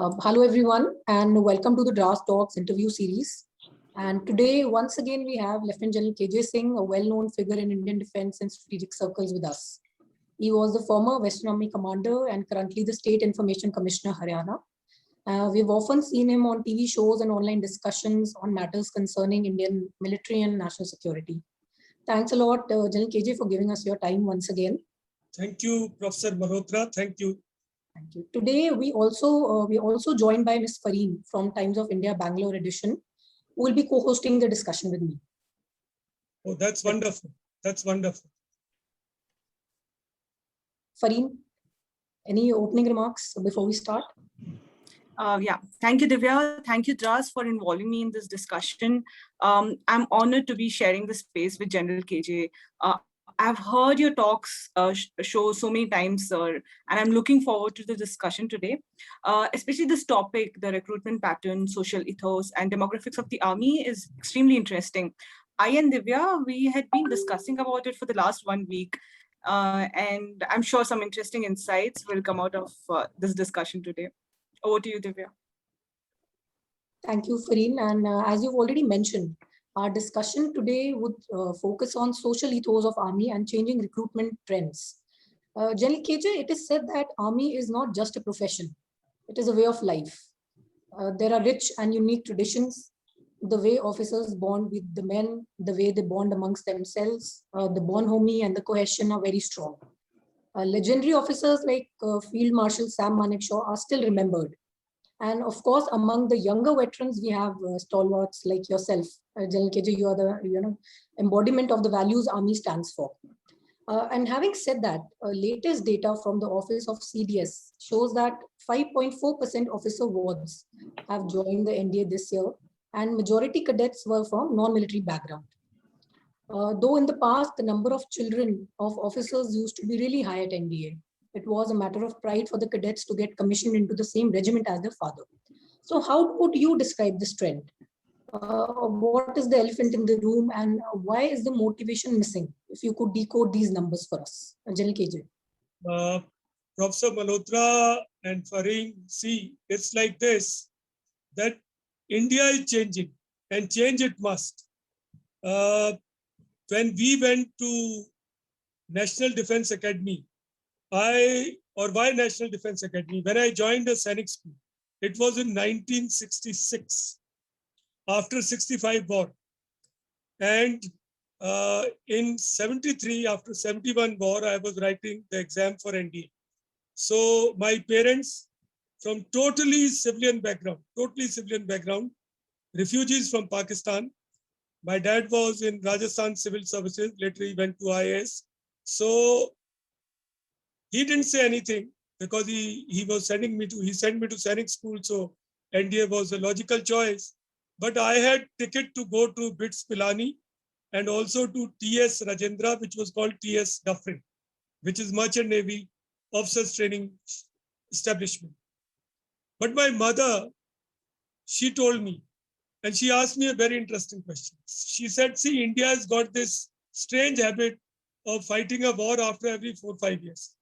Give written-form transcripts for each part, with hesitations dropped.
Hello everyone and welcome to the Draft Talks interview series. And today, once again, we have Lieutenant General KJ Singh, a well-known figure in Indian defense and strategic circles with us. He was the former Western Army commander and currently the State Information Commissioner, Haryana. We've often seen him on TV shows and online discussions on matters concerning Indian military and national security. Thanks a lot, General KJ, for giving us your time once again. Thank you, Professor Malhotra. Thank you. Thank you. Today, we also joined by Ms. Fareen from Times of India Bangalore edition, who will be co-hosting the discussion with me. Oh, that's wonderful. That's wonderful. Fareen, any opening remarks before we start? Yeah, thank you, Divya. Thank you, Dras, for involving me in this discussion. I'm honored to be sharing the space with General KJ. I've heard your talks show so many times, sir, and I'm looking forward to the discussion today. Especially this topic, the recruitment pattern, social ethos, and demographics of the army is extremely interesting. I and Divya, we had been discussing about it for the last 1 week, and I'm sure some interesting insights will come out of this discussion today. Over to you, Divya. Thank you, Fareen. And as you've already mentioned, our discussion today would focus on social ethos of Army and changing recruitment trends. General KJ, it is said that Army is not just a profession, it is a way of life. There are rich and unique traditions, the way officers bond with the men, the way they bond amongst themselves, the bonhomie and the cohesion are very strong. Legendary officers like Field Marshal Sam Manekshaw are still remembered. And of course, among the younger veterans, we have stalwarts like yourself, General KJ. You are the embodiment of the values Army stands for. And having said that, latest data from the Office of CDS shows that 5.4% officer wards have joined the NDA this year, and majority cadets were from non-military background. Though in the past, the number of children of officers used to be really high at NDA. It was a matter of pride for the cadets to get commissioned into the same regiment as their father. So how would you describe this trend? What is the elephant in the room and why is the motivation missing? If you could decode these numbers for us. General KJ. Professor Malhotra and Fareen, see, it's like this, that India is changing and change it must. When we went to National Defense Academy, why National Defense Academy? When I joined the Sainik School, it was in 1966, after 65 war. And in 73, after 71 war, I was writing the exam for NDA. So my parents from totally civilian background, refugees from Pakistan. My dad was in Rajasthan Civil Services, later he went to IAS. So he didn't say anything because he sent me to Sainik School, so NDA was a logical choice. But I had ticket to go to BITS Pilani and also to TS Rajendra, which was called TS Dufferin, which is Merchant Navy Officers Training Establishment. But my mother, she told me, and she asked me a very interesting question. She said, see, India has got this strange habit of fighting a war after every 4 or 5 years.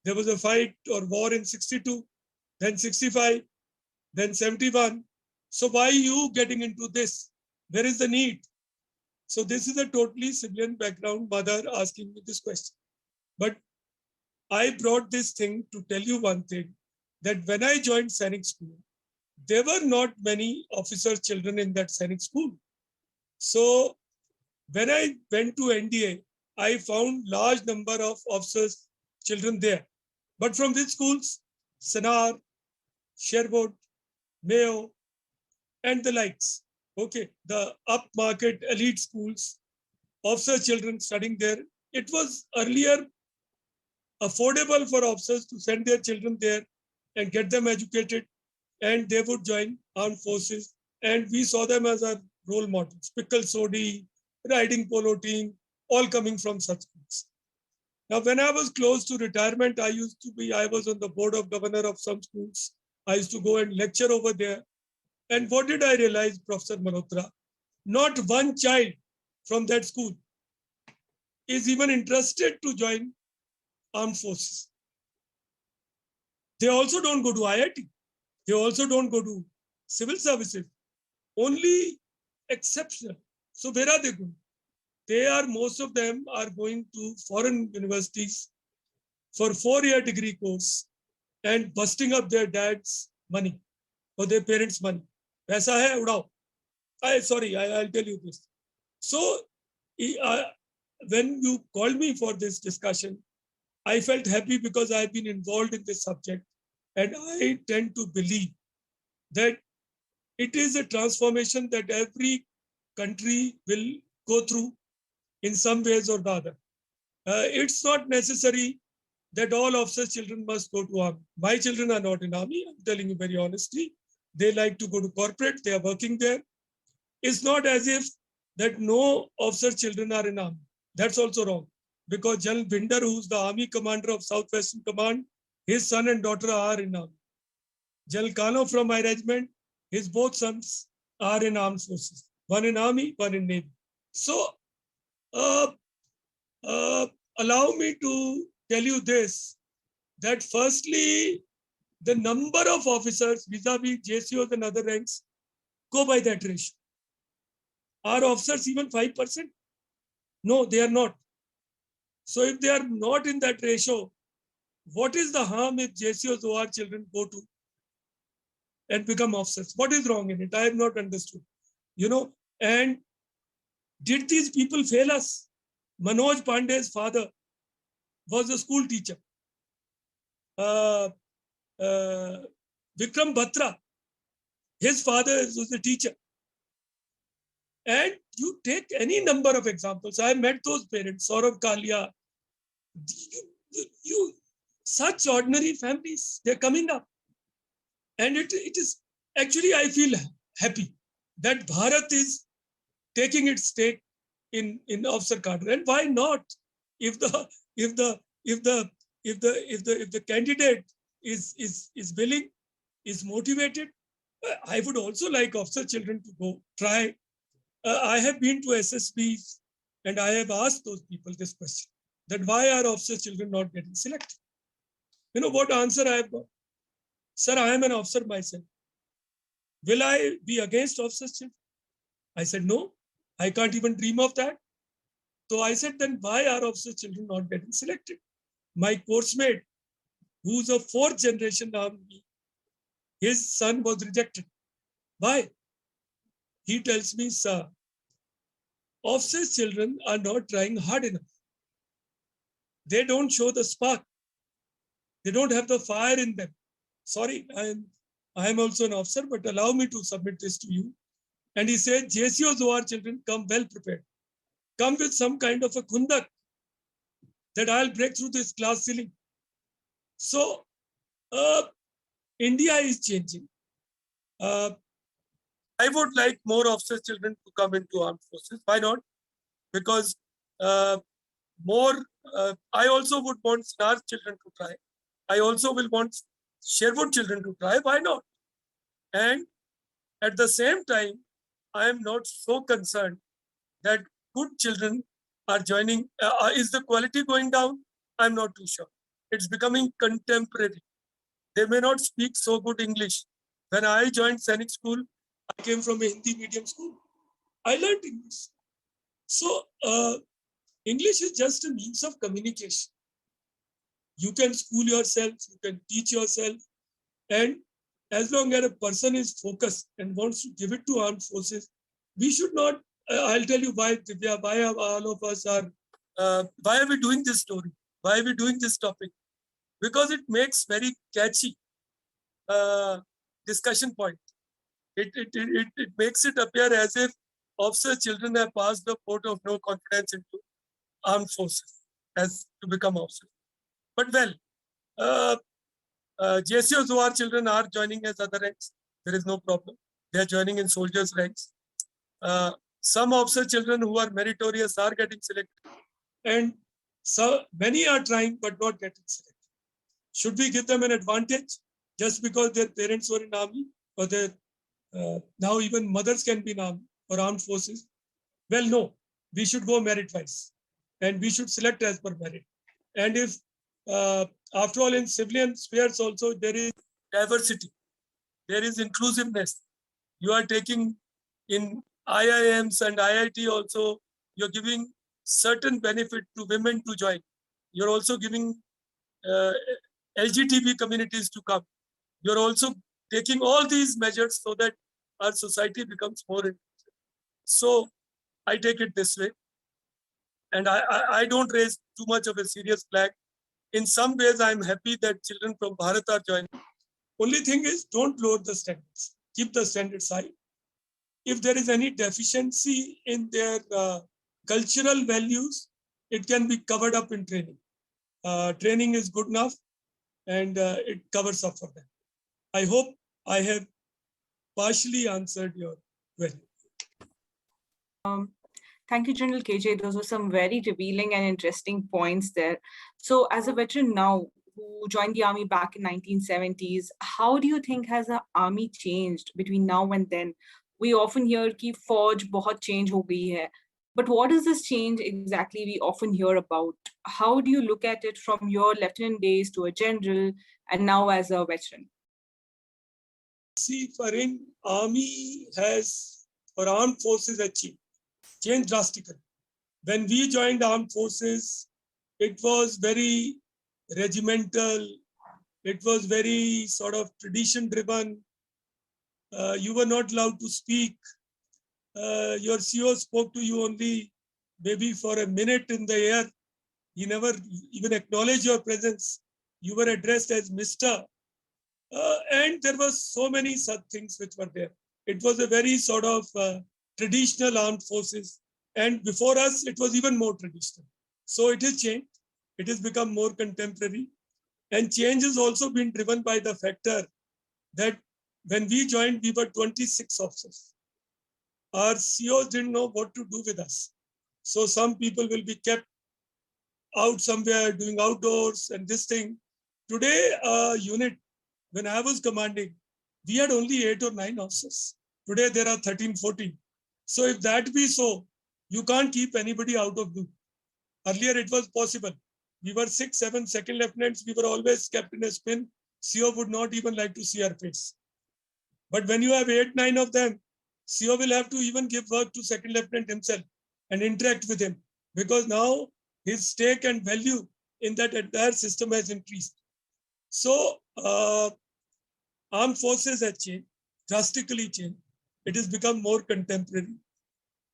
There was a fight or war in 62, then 65, then 71. So why are you getting into this? Where is the need? So this is a totally civilian background mother asking me this question. But I brought this thing to tell you one thing, that when I joined Sainik School, there were not many officers' children in that Sainik School. So when I went to NDA, I found large number of officers' children there. But from which schools? Sanar, Sherwood, Mayo, and the likes. Okay, the upmarket elite schools, officer children studying there. It was earlier affordable for officers to send their children there and get them educated, and they would join armed forces. And we saw them as our role models. Pickle Sodi, riding polo team, all coming from such schools. Now, when I was close to retirement, I was on the board of governor of some schools. I used to go and lecture over there. And what did I realize, Professor Malhotra? Not one child from that school is even interested to join armed forces. They also don't go to IIT. They also don't go to civil services. Only exceptional. So where are they going? Most of them are going to foreign universities for 4-year degree course and busting up their dad's money or their parents' money. Paisa hai, udao. I'll tell you this. So when you called me for this discussion, I felt happy because I've been involved in this subject, and I tend to believe that it is a transformation that every country will go through in some ways or the other. It's not necessary that all officers' children must go to army. My children are not in army, I'm telling you very honestly. They like to go to corporate, they are working there. It's not as if that no officer children are in army. That's also wrong. Because General Bhinder, who's the army commander of Southwestern Command, his son and daughter are in army. General Kano from my regiment, his both sons are in armed forces. One in army, one in navy. So allow me to tell you this, that firstly, the number of officers vis-a-vis JCOs and other ranks go by that ratio. Are officers even 5%? No, they are not. So if they are not in that ratio, what is the harm if JCOs who are children go to and become officers? What is wrong in it? I have not understood. And did these people fail us? Manoj Pandey's father was a school teacher. Vikram Batra, his father was a teacher. And you take any number of examples. I met those parents, Saurav Kalia. Such ordinary families, they're coming up. And it is, actually, I feel happy that Bharat is taking its stake in officer cadre. And why not? If the candidate is willing, is motivated, I would also like officer children to go try. I have been to SSBs and I have asked those people this question, that why are officer children not getting selected? You know what answer I have got? Sir, I am an officer myself. Will I be against officer children? I said, no, I can't even dream of that. So I said, then why are officer children not getting selected? My course mate, who's a 4th generation army, his son was rejected. Why? He tells me, sir, officers' children are not trying hard enough. They don't show the spark. They don't have the fire in them. Sorry, I am also an officer, but allow me to submit this to you. And he said, JCOs who are children come well prepared. Come with some kind of a khundak that I'll break through this glass ceiling. So India is changing. I would like more officers' children to come into armed forces. Why not? Because I also would want Snar's children to try. I also will want Sherwood children to try. Why not? And at the same time, I am not so concerned that good children are joining. Is the quality going down? I'm not too sure. It's becoming contemporary. They may not speak so good English. When I joined Sainik School, I came from a Hindi medium school. I learned English. So English is just a means of communication. You can school yourself, you can teach yourself. And as long as a person is focused and wants to give it to armed forces, we should not, I'll tell you why, Divya, why all of us are, why are we doing this story? Why are we doing this topic? Because it makes very catchy discussion point. It makes it appear as if officer children have passed the vote of no confidence into armed forces as to become officers. But well, JCOs who are children are joining as other ranks. There is no problem. They are joining in soldiers' ranks. Some officer children who are meritorious are getting selected. And so many are trying but not getting selected. Should we give them an advantage just because their parents were in army, or their now even mothers can be in army or armed forces? Well, no, we should go merit-wise and we should select as per merit. And if After all, in civilian spheres also, there is diversity. There is inclusiveness. You are taking in IIMs and IIT also, you're giving certain benefit to women to join. You're also giving LGTB communities to come. You're also taking all these measures so that our society becomes more inclusive. So I take it this way. And I don't raise too much of a serious flag. In some ways, I'm happy that children from Bharat are joining. Only thing is, don't lower the standards. Keep the standards high. If there is any deficiency in their cultural values, it can be covered up in training. Training is good enough, and it covers up for them. I hope I have partially answered your query. Thank you, General KJ. Those were some very revealing and interesting points there. So as a veteran now who joined the army back in 1970s, how do you think has the army changed between now and then? We often hear कि फौज बहुत change हो गई है. But what is this change exactly we often hear about? How do you look at it from your lieutenant days to a general and now as a veteran? See, Farin, army has, or armed forces has changed drastically. When we joined armed forces, it was very regimental. It was very sort of tradition driven. You were not allowed to speak. Your CO spoke to you only maybe for a minute in the air. He never even acknowledged your presence. You were addressed as Mr. And there was so many such things which were there. It was a very sort of traditional armed forces. And before us, it was even more traditional. So it has changed. It has become more contemporary. And change has also been driven by the factor that when we joined, we were 26 officers. Our COs didn't know what to do with us. So some people will be kept out somewhere doing outdoors and this thing. Today, unit, when I was commanding, we had only 8 or 9 officers. Today, there are 13, 14. So if that be so, you can't keep anybody out of duty. Earlier, it was possible. We were 6, 7 second lieutenants. We were always kept in a spin. CO would not even like to see our face. But when you have 8, 9 of them, CO will have to even give work to second lieutenant himself and interact with him, because now his stake and value in that entire system has increased. So armed forces have changed, drastically changed. It has become more contemporary.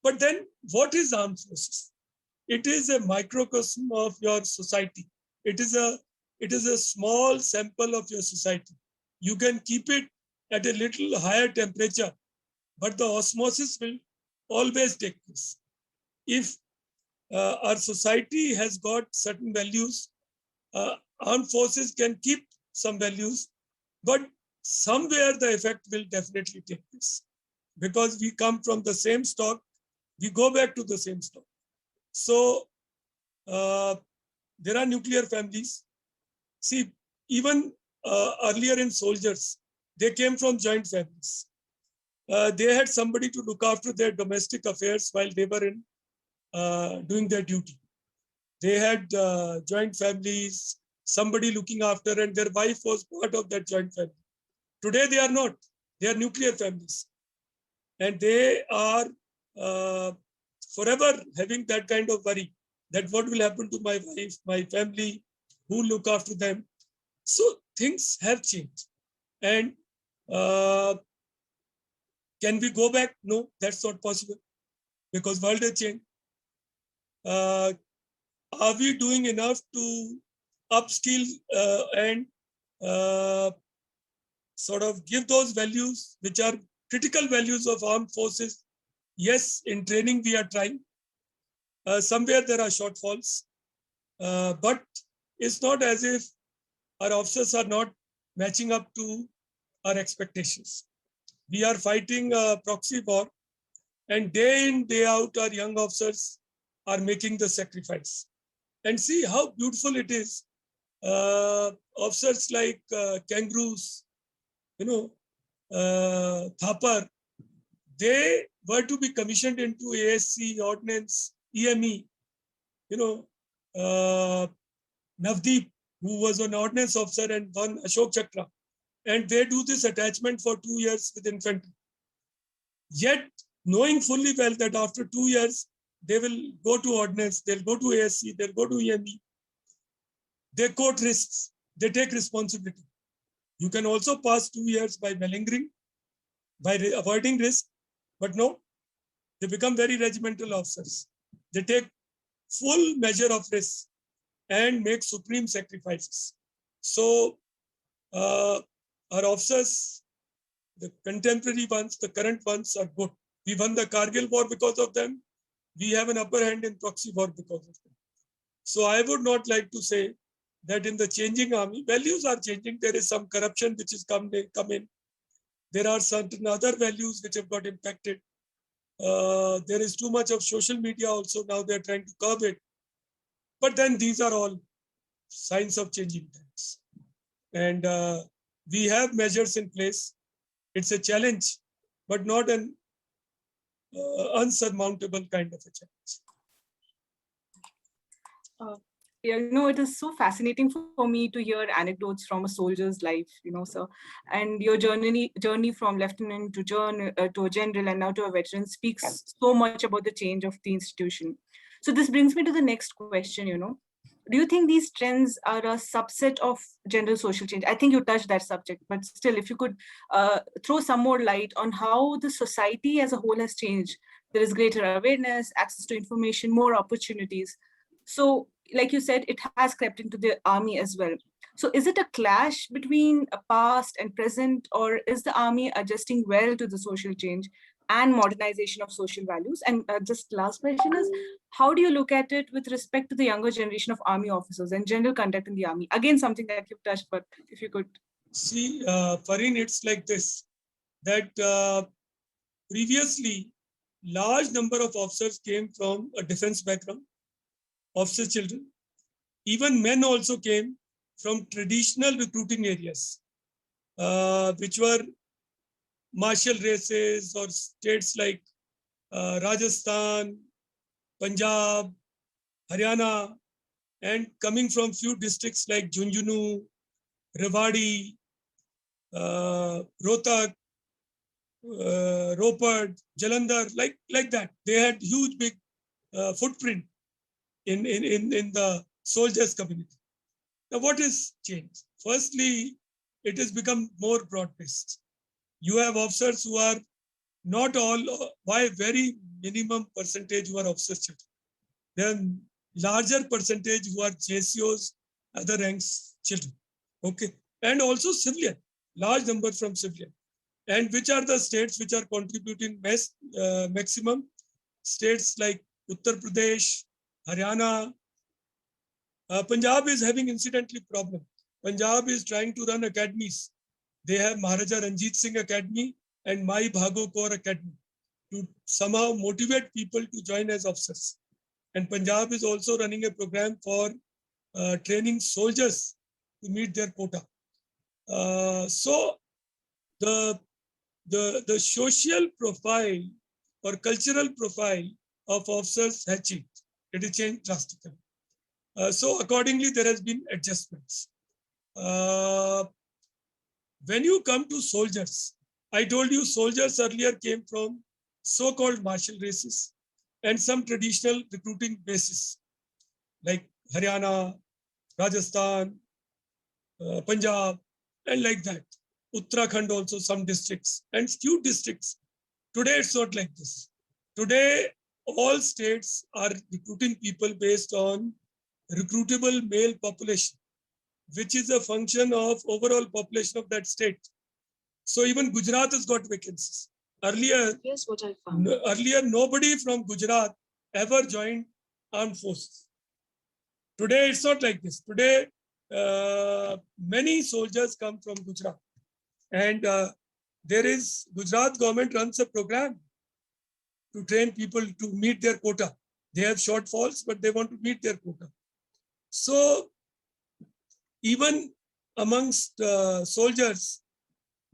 But then what is armed forces? It is a microcosm of your society. It is a small sample of your society. You can keep it at a little higher temperature, but the osmosis will always take place. If our society has got certain values, armed forces can keep some values, but somewhere the effect will definitely take place, because we come from the same stock, we go back to the same stock. So there are nuclear families. See, even earlier in soldiers, they came from joint families. They had somebody to look after their domestic affairs while they were in doing their duty. They had joint families, somebody looking after, and their wife was part of that joint family. Today they are not. They are nuclear families. And they are forever having that kind of worry that what will happen to my wife, my family, who look after them. So things have changed. And can we go back? No, that's not possible, because world has changed. Are we doing enough to upskill and sort of give those values which are critical values of armed forces? Yes, in training we are trying. Somewhere there are shortfalls, but it's not as if our officers are not matching up to our expectations. We are fighting a proxy war, and day in, day out, our young officers are making the sacrifice. And see how beautiful it is. Officers like Kangaroos, Thapar, they were to be commissioned into ASC, Ordnance, EME, Navdeep. who was an ordnance officer and won Ashok Chakra. And they do this attachment for 2 years with infantry. Yet, knowing fully well that after 2 years, they will go to ordnance, they'll go to ASC, they'll go to EME. They quote risks, they take responsibility. You can also pass 2 years by malingering, by avoiding risk, but no, they become very regimental officers. They take full measure of risk and make supreme sacrifices. So our officers, the contemporary ones, the current ones are good. We won the Kargil war because of them. We have an upper hand in proxy war because of them. So I would not like to say that in the changing army, values are changing. There is some corruption which has come in. There are certain other values which have got impacted. There is too much of social media also. Now they're trying to curb it. But then these are all signs of changing times. And we have measures in place. It's a challenge, but not an unsurmountable kind of a challenge. It is so fascinating for me to hear anecdotes from a soldier's life, sir. And your journey from lieutenant to a general and now to a veteran speaks so much about the change of the institution. So this brings me to the next question, Do you think these trends are a subset of general social change? I think you touched that subject, but still, if you could throw some more light on how the society as a whole has changed. There is greater awareness, access to information, more opportunities. So, like you said, it has crept into the army as well. So is it a clash between a past and present, or is the army adjusting well to the social change and modernization of social values? And just last question is, how do you look at it with respect to the younger generation of army officers and general conduct in the army? Again, something that you've touched, but if you could. See, Fareen, it's like this, that previously, large number of officers came from a defense background, officer children. Even men also came from traditional recruiting areas, which were martial races or states like Rajasthan, Punjab, Haryana, and coming from few districts like Junjunu, Rewari, Rohtak, Ropar, Jalandhar, like that. They had huge big footprint in the soldiers community. Now what is changed? Firstly, it has become more broad-based. You have officers who are not all, by very minimum percentage who are officers children. Then larger percentage who are JCOs, other ranks children. Okay. And also civilian, large number from civilian. And which are the states which are contributing maximum? States like Uttar Pradesh, Haryana. Punjab is having incidentally problem. Punjab is trying to run academies. They have Maharaja Ranjit Singh Academy and Mai Bhago Kaur Academy to somehow motivate people to join as officers. And Punjab is also running a program for training soldiers to meet their quota. So the social profile or cultural profile of officers has changed. It has changed drastically. So accordingly, there has been adjustments. When you come to soldiers, I told you soldiers earlier came from so-called martial races and some traditional recruiting bases like Haryana, Rajasthan, Punjab, and like that. Uttarakhand also, some districts and few districts. Today, it's not like this. Today, all states are recruiting people based on recruitable male population, which is a function of overall population of that state. So even Gujarat has got vacancies. Earlier, Yes, what I found. Earlier, nobody from Gujarat ever joined armed forces. Today, it's not like this. Today, many soldiers come from Gujarat. And Gujarat government runs a program to train people to meet their quota. They have shortfalls, but they want to meet their quota. So even amongst soldiers,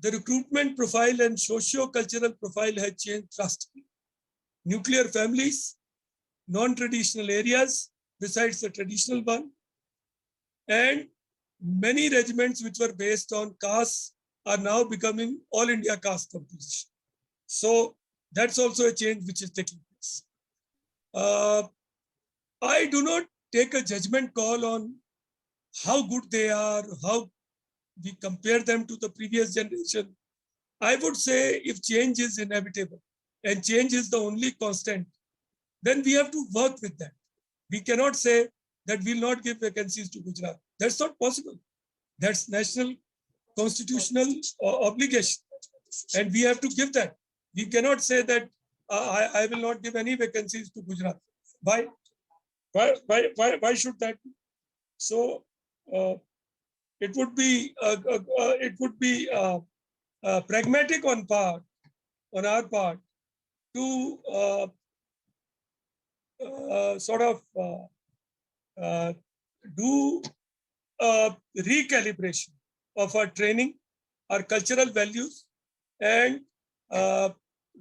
the recruitment profile and socio-cultural profile has changed drastically. Nuclear families, non-traditional areas besides the traditional one, and many regiments which were based on castes are now becoming all India caste composition. So that's also a change which is taking place. I do not take a judgment call on how good they are, how we compare them to the previous generation. I would say if change is inevitable and change is the only constant, then we have to work with that. We cannot say that we'll not give vacancies to Gujarat. That's not possible. That's national constitutional obligation. And we have to give that. We cannot say that I will not give any vacancies to Gujarat. Why? Why should that be? So it would be pragmatic on our part to sort of do a recalibration of our training, our cultural values, and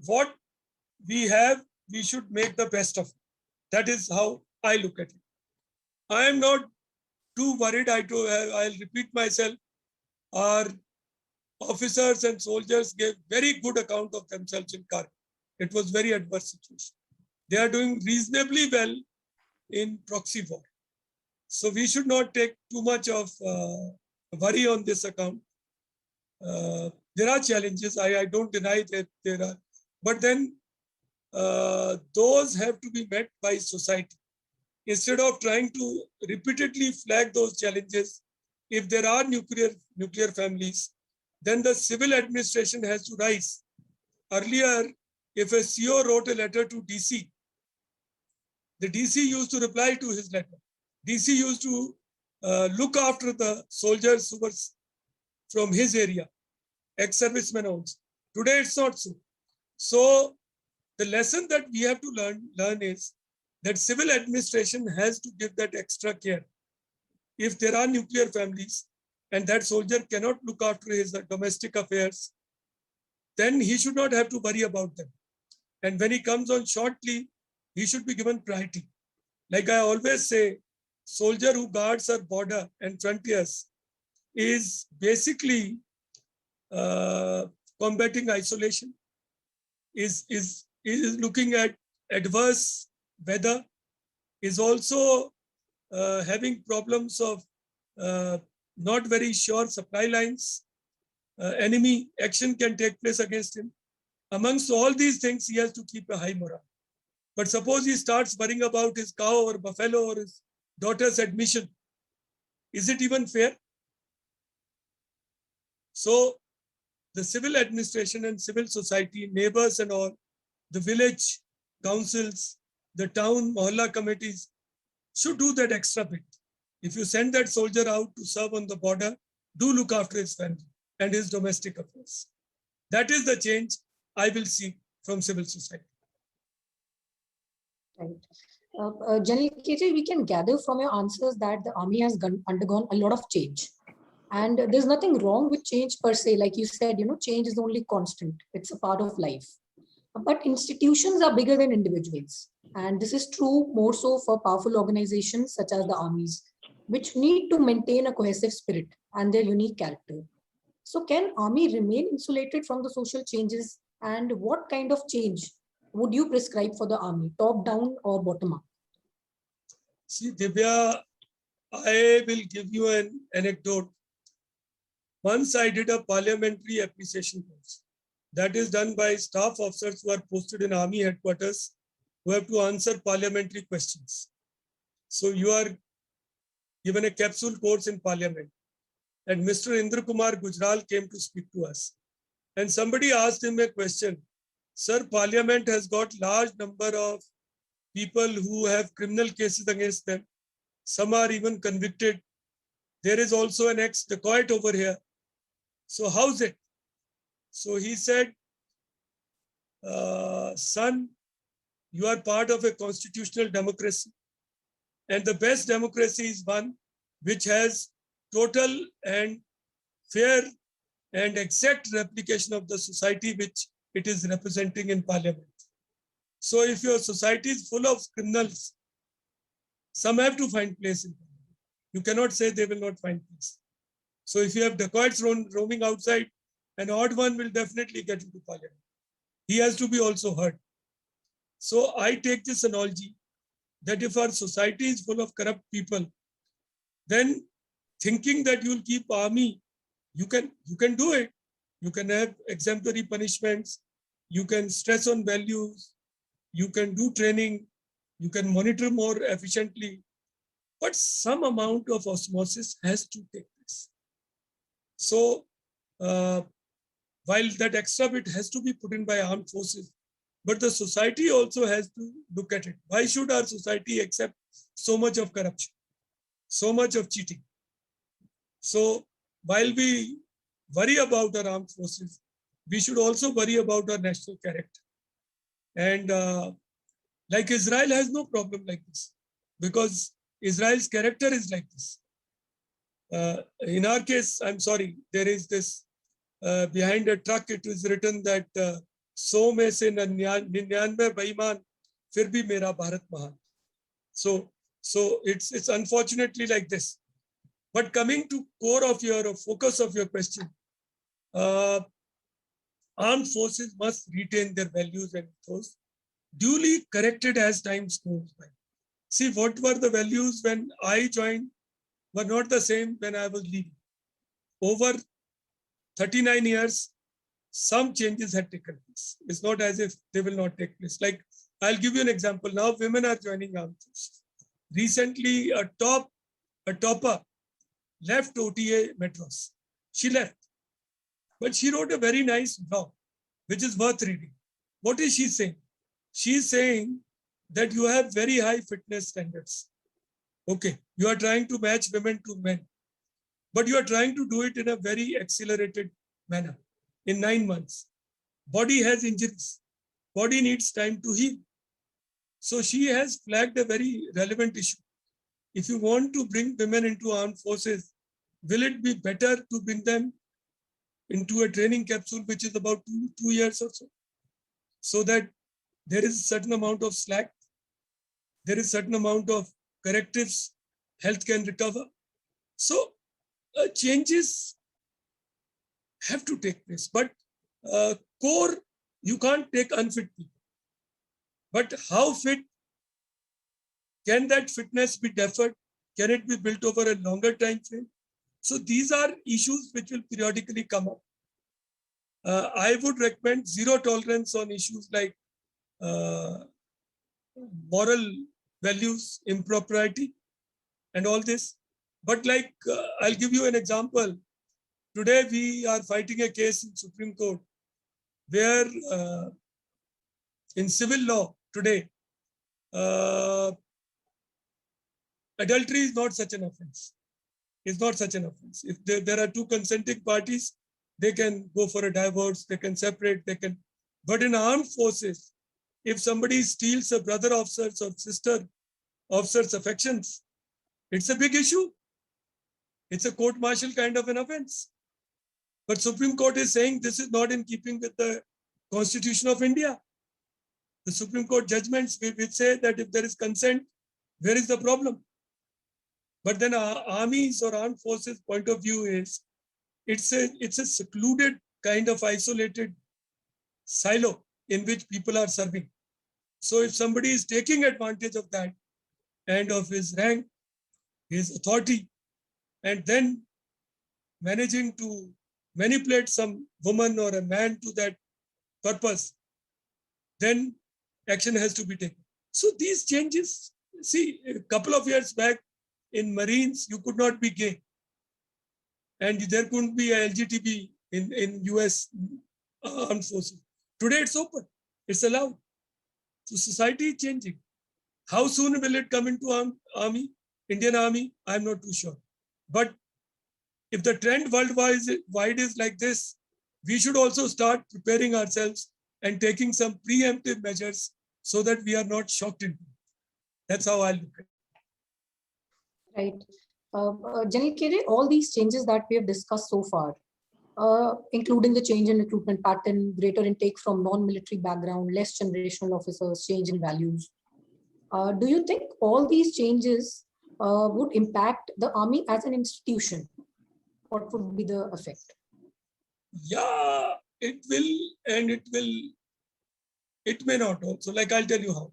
what we have, we should make the best of it. That is how I look at it. I am not too worried. I'll repeat myself. Our officers and soldiers gave very good account of themselves in Kargil. It was very adverse situation. They are doing reasonably well in proxy war. So we should not take too much of worry on this account. There are challenges. I don't deny that there are. But then those have to be met by society. Instead of trying to repeatedly flag those challenges, if there are nuclear families, then the civil administration has to rise. Earlier, if a CO wrote a letter to DC, the DC used to reply to his letter. DC used to look after the soldiers who were from his area, ex-servicemen also. Today, it's not so. So the lesson that we have to learn is that civil administration has to give that extra care. If there are nuclear families and that soldier cannot look after his domestic affairs, then he should not have to worry about them. And when he comes on short leave, he should be given priority. Like I always say, soldier who guards our border and frontiers is basically combating isolation, is looking at adverse weather, is also having problems of not very sure supply lines. Enemy action can take place against him. Amongst all these things, he has to keep a high morale. But suppose he starts worrying about his cow or buffalo or his daughter's admission. Is it even fair? So the civil administration and civil society, neighbors and all, the village councils, the town mohalla committees should do that extra bit. If you send that soldier out to serve on the border, do look after his family and his domestic affairs. That is the change I will see from civil society. Right. General KJ, we can gather from your answers that the army has undergone a lot of change. And there's nothing wrong with change per se. Like you said, change is the only constant. It's a part of life. But institutions are bigger than individuals. And this is true more so for powerful organizations such as the armies, which need to maintain a cohesive spirit and their unique character. So can army remain insulated from the social changes? And what kind of change would you prescribe for the army, top down or bottom up? See, Divya, I will give you an anecdote. Once I did a parliamentary appreciation course. That is done by staff officers who are posted in army headquarters who have to answer parliamentary questions. So you are given a capsule course in parliament. And Mr. Indra Kumar Gujral came to speak to us. And somebody asked him a question. Sir, parliament has got large number of people who have criminal cases against them. Some are even convicted. There is also an ex-dacoit over here. So how's it? So he said, son, you are part of a constitutional democracy. And the best democracy is one which has total and fair and exact replication of the society which it is representing in parliament. So if your society is full of criminals, some have to find place in parliament. You cannot say they will not find place. So if you have dacoits roaming outside, an odd one will definitely get into parliament. He has to be also heard. So I take this analogy that if our society is full of corrupt people, then thinking that you'll keep army, you can do it. You can have exemplary punishments. You can stress on values. You can do training. You can monitor more efficiently. But some amount of osmosis has to take place. So while that extra bit has to be put in by armed forces, but the society also has to look at it. Why should our society accept so much of corruption, so much of cheating? So while we worry about our armed forces, we should also worry about our national character. And like Israel has no problem like this, because Israel's character is like this. In our case, I'm sorry, there is this behind a truck, it is written that so mein se 99 beiman fir bhi mera Bharat mahan. So it's unfortunately like this. But coming to core of your focus of your question, armed forces must retain their values and ethos, duly corrected as time goes by. See, what were the values when I joined were not the same when I was leaving. Over 39 years, some changes had taken place. It's not as if they will not take place. Like, I'll give you an example. Now women are joining armed forces. Recently, a topper left OTA Metros. She left. But she wrote a very nice blog, which is worth reading. What is she saying? She's saying that you have very high fitness standards. Okay, you are trying to match women to men, but you are trying to do it in a very accelerated manner in 9 months. Body has injuries. Body needs time to heal. So she has flagged a very relevant issue. If you want to bring women into armed forces, will it be better to bring them into a training capsule, which is about 2 years or so that there is a certain amount of slack, there is a certain amount of correctives, health can recover. So changes have to take place, but core, you can't take unfit people. But how fit? Can that fitness be deferred? Can it be built over a longer time frame? So these are issues which will periodically come up. I would recommend zero tolerance on issues like moral values, impropriety, and all this. But like, I'll give you an example. Today, we are fighting a case in Supreme Court where in civil law today, adultery is not such an offense. It's not such an offense. If there are two consenting parties, they can go for a divorce, they can separate, they can. But in armed forces, if somebody steals a brother officer's or sister officer's affections, it's a big issue. It's a court-martial kind of an offense. But Supreme Court is saying this is not in keeping with the Constitution of India. The Supreme Court judgments which say that if there is consent, where is the problem? But then our armies or armed forces point of view is it's a secluded kind of isolated silo in which people are serving. So if somebody is taking advantage of that and of his rank, his authority, and then managing to manipulate some woman or a man to that purpose, then action has to be taken. So these changes, see, a couple of years back in Marines, you could not be gay. And there couldn't be a LGTB in US armed forces. Today it's open, it's allowed. So society is changing. How soon will it come into army, Indian Army? I'm not too sure. But if the trend worldwide is like this, we should also start preparing ourselves and taking some preemptive measures so that we are not shocked into it. That's how I look at it. Right. General KJ, all these changes that we have discussed so far, including the change in recruitment pattern, greater intake from non-military background, less generational officers, change in values. Do you think all these changes would impact the army as an institution? what would be the effect? Yeah, it will, and it may not also. Like, I'll tell you how.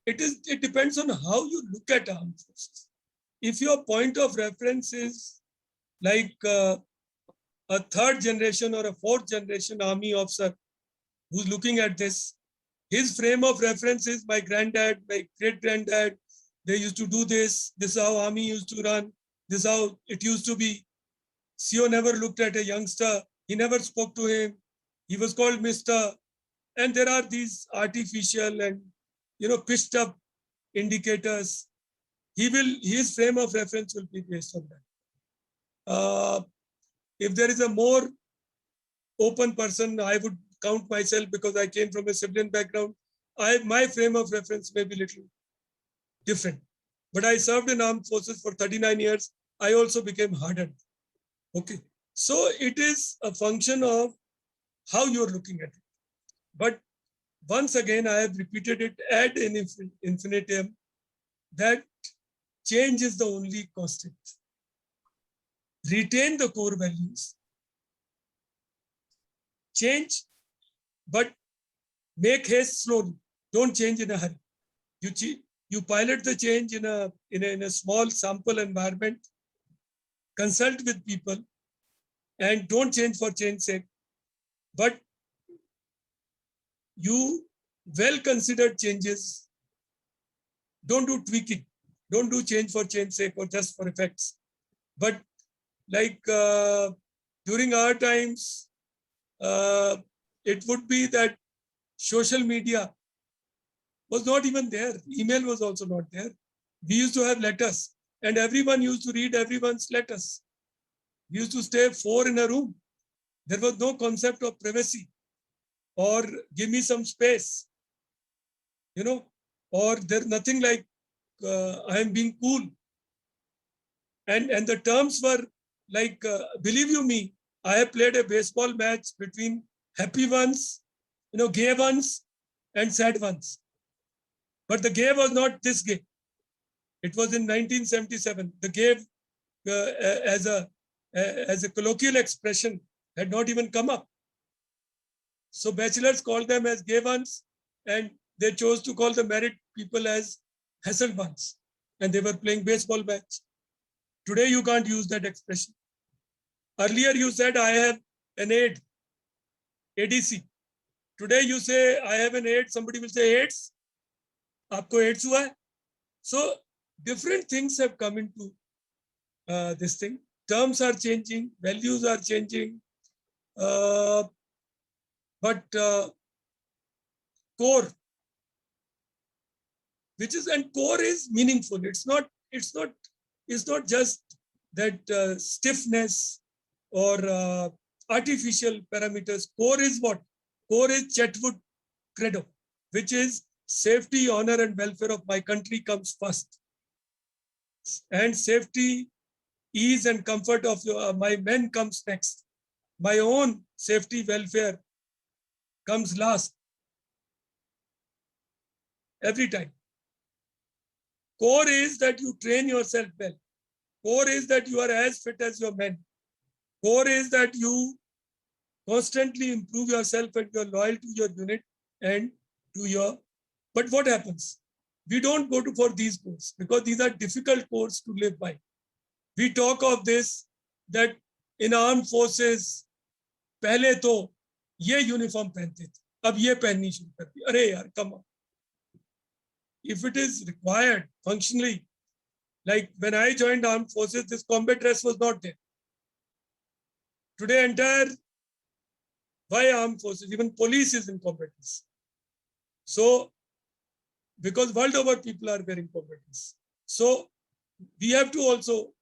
It depends on how you look at armed forces. If your point of reference is like a third generation or a fourth generation army officer who's looking at this, his frame of reference is my granddad, my great granddad, they used to do this. This is how army used to run. This is how it used to be. CO never looked at a youngster. He never spoke to him. He was called Mr. And there are these artificial and, pitched up indicators. His frame of reference will be based on that. If there is a more open person, I would count myself because I came from a civilian background. My frame of reference may be little different. But I served in armed forces for 39 years. I also became hardened. Okay. So it is a function of how you're looking at it. But once again, I have repeated it ad infinitum that change is the only constant. Retain the core values. Change, but make haste slowly. Don't change in a hurry. You pilot the change in a small sample environment. Consult with people, and don't change for change's sake. But you well-considered changes. Don't do tweaking. Don't do change for change's sake or just for effects. But like during our times, it would be that social media was not even there. Email was also not there. We used to have letters, and everyone used to read everyone's letters. We used to stay 4 in a room. There was no concept of privacy or give me some space, or there's nothing like I am being cool. And the terms were like, believe you me, I have played a baseball match between happy ones, gay ones and sad ones. But the gay was not this gay. It was in 1977. The gay as a colloquial expression had not even come up. So bachelors called them as gay ones, and they chose to call the married people as hustled ones. And they were playing baseball match. Today, you can't use that expression. Earlier, you said, I have an aid, ADC. Today, you say, I have an aid. Somebody will say, AIDS. Aapko AIDS hua hai? So, different things have come into this thing. Terms are changing, values are changing. But core, core is meaningful. It's not just that stiffness or artificial parameters. Core is what? Core is Chetwood credo, which is safety, honor, and welfare of my country comes first. And safety, ease, and comfort of my men comes next. My own safety, welfare comes last. Every time. Core is that you train yourself well. Core is that you are as fit as your men. Core is that you constantly improve yourself and you're loyal to your unit and to your... But what happens? We don't go for these cores because these are difficult cores to live by. We talk of this, that in armed forces, पहले तो ये uniform पहनते थे, अब ये पहननी शुरू कर दी. अरे यार, come on. If it is required functionally, like when I joined armed forces, this combat dress was not there. Today, entire why armed forces, even police is in combat dress. So, because world over people are wearing combat dress. So, we have to also,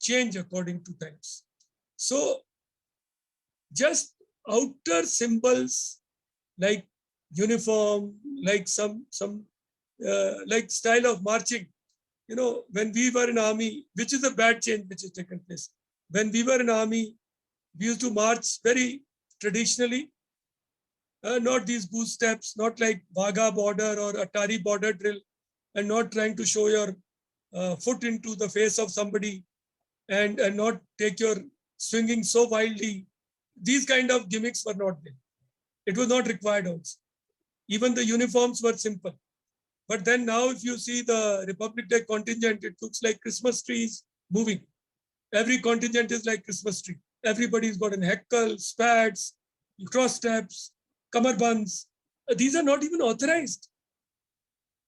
change according to times. So, just outer symbols like uniform, like some like style of marching. When we were in army, which is a bad change which has taken place. When we were in army, we used to march very traditionally, not these goose steps, not like Wagah border or Atari border drill, and not trying to show your foot into the face of somebody. and not take your swinging so wildly. These kind of gimmicks were not there. It was not required also. Even the uniforms were simple. But then now if you see the Republic Day contingent, it looks like Christmas trees moving. Every contingent is like Christmas tree. Everybody's got an heckle, spats, cross steps, kamarbands. These are not even authorized,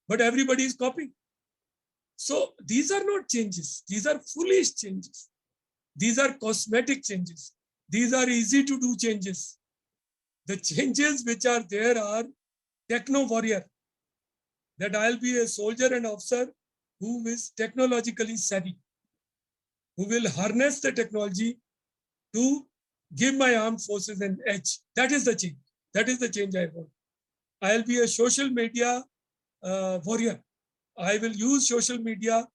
but everybody is copying. So these are not changes. These are foolish changes. These are cosmetic changes. These are easy to do changes. The changes which are there are techno warrior, that I'll be a soldier and officer who is technologically savvy, who will harness the technology to give my armed forces an edge. That is the change. That is the change I want. I'll be a social media warrior. I will use social media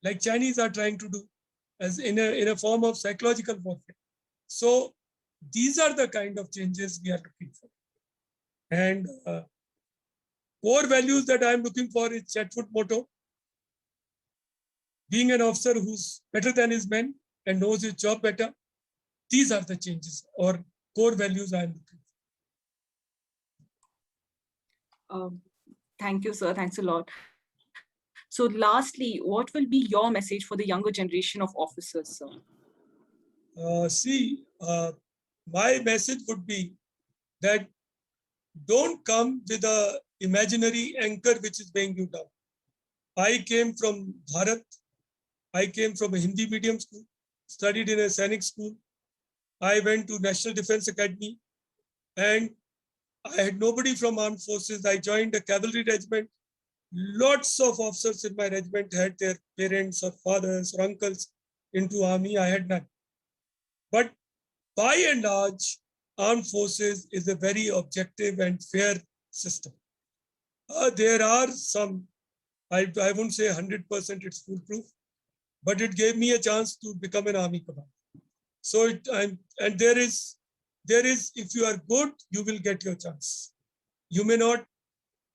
like Chinese are trying to do as in a form of psychological warfare. So these are the kind of changes we are looking for. And core values that I'm looking for is Chetwood motto: being an officer who's better than his men and knows his job better. These are the changes or core values I'm looking for. Thank you, sir. Thanks a lot. So lastly, what will be your message for the younger generation of officers, sir? My message would be that don't come with a imaginary anchor which is weighing you down. I came from Bharat. I came from a Hindi medium school, studied in a Sainik school. I went to National Defense Academy, and I had nobody from armed forces. I joined a cavalry regiment. Lots of officers in my regiment had their parents or fathers or uncles into army. I had none. But by and large, armed forces is a very objective and fair system. There are some, I won't say 100% it's foolproof, but it gave me a chance to become an army commander. So there is, if you are good, you will get your chance. You may not,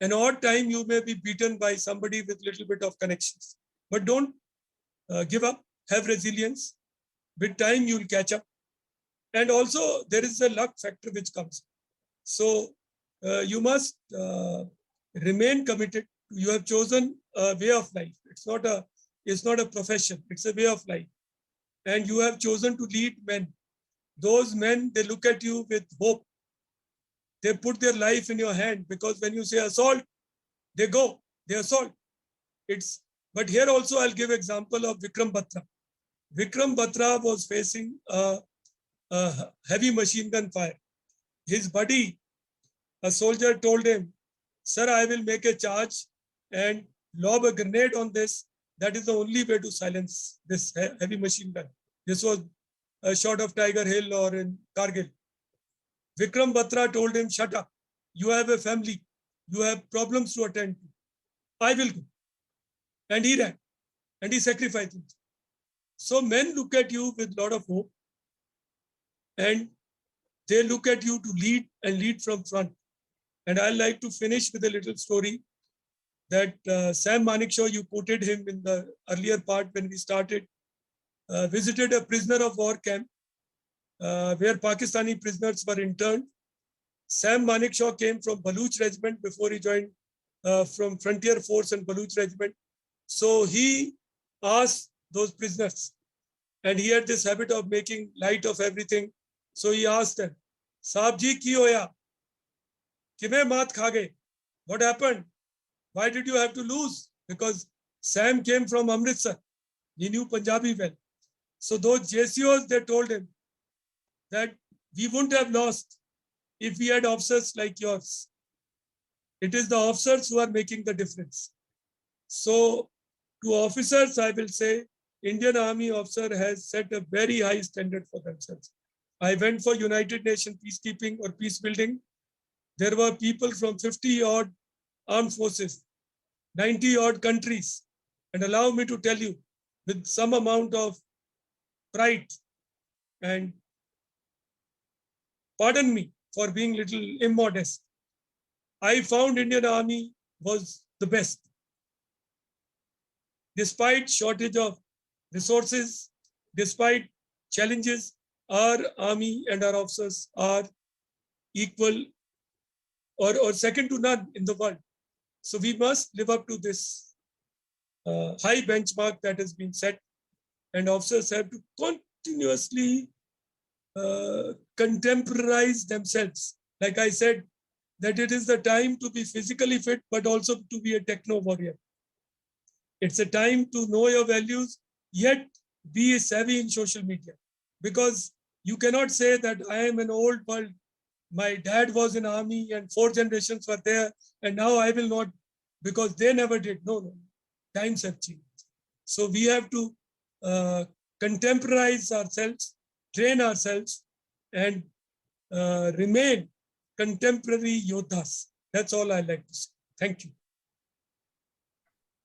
an odd time you may be beaten by somebody with little bit of connections, but don't give up, have resilience. With time, you'll catch up. And also there is a luck factor which comes. So you must remain committed. You have chosen a way of life. It's not a profession. It's a way of life. And you have chosen to lead men. Those men, they look at you with hope. They put their life in your hand, because when you say assault, they go, they assault. But here also I'll give example of Vikram Batra. Vikram Batra was facing a heavy machine gun fire. His buddy, a soldier, told him, "Sir, I will make a charge and lob a grenade on this. That is the only way to silence this heavy machine gun." This was a shot of Tiger Hill or in Kargil. Vikram Batra told him, "Shut up. You have a family. You have problems to attend to. I will go." And he ran. And he sacrificed himself. So men look at you with a lot of hope. And they look at you to lead and lead from front. And I'd like to finish with a little story that Sam Manekshaw, you quoted him in the earlier part when we started, visited a prisoner of war camp where Pakistani prisoners were interned. Sam Manekshaw came from Baluch regiment before he joined from Frontier Force and Baluch regiment. So he asked those prisoners, and he had this habit of making light of everything. So he asked them, "Saab ji, ki hoya? Kime maat kha gaye? What happened? Why did you have to lose?" Because Sam came from Amritsar. He knew Punjabi well. So those JCOs, they told him that we wouldn't have lost if we had officers like yours. It is the officers who are making the difference. So to officers, I will say, Indian Army officer has set a very high standard for themselves. I went for United Nations peacekeeping or peace building. There were people from 50 odd armed forces, 90 odd countries. And allow me to tell you, with some amount of pride, and pardon me for being little immodest, I found Indian Army was the best. Despite shortage of resources, despite challenges, our army and our officers are equal or second to none in the world. So we must live up to this high benchmark that has been set, and officers have to continuously contemporize themselves. Like I said, that it is the time to be physically fit, but also to be a techno warrior. It's a time to know your values, yet be savvy in social media. Because you cannot say that I am an old world. My dad was in army and 4 generations were there, and now I will not, because they never did. No. Times have changed. So we have to contemporize ourselves, train ourselves, and remain contemporary yodhas. That's all I like to say. Thank you.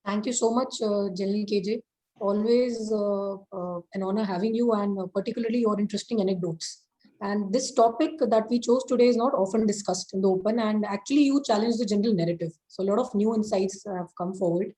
Thank you so much, General KJ. Always an honor having you, and particularly your interesting anecdotes. And this topic that we chose today is not often discussed in the open, and actually you challenge the general narrative. So a lot of new insights have come forward.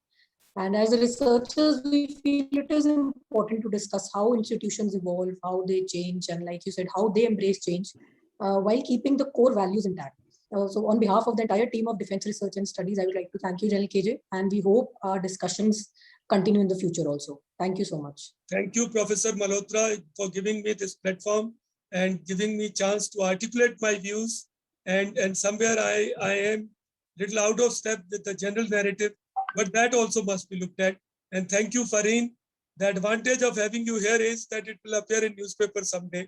And as researchers, we feel it is important to discuss how institutions evolve, how they change, and like you said, how they embrace change while keeping the core values intact. So on behalf of the entire team of Defense Research and Studies, I would like to thank you, General KJ, and we hope our discussions continue in the future also. Thank you so much. Thank you, Professor Malhotra, for giving me this platform and giving me chance to articulate my views. And somewhere I am little out of step with the general narrative, but that also must be looked at. And thank you, Fareen. The advantage of having you here is that it will appear in newspaper someday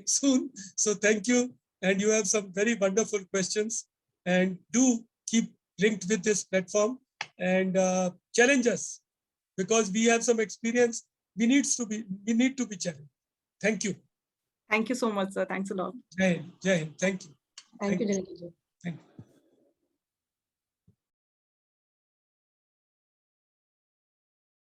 soon. So thank you. And you have some very wonderful questions, and do keep linked with this platform and challenge us, because we have some experience. We need to be challenged. Thank you. Thank you so much, sir. Thanks a lot. Jai Hind. Jai Hind. Thank you. Thank you, General KJ. Thank you.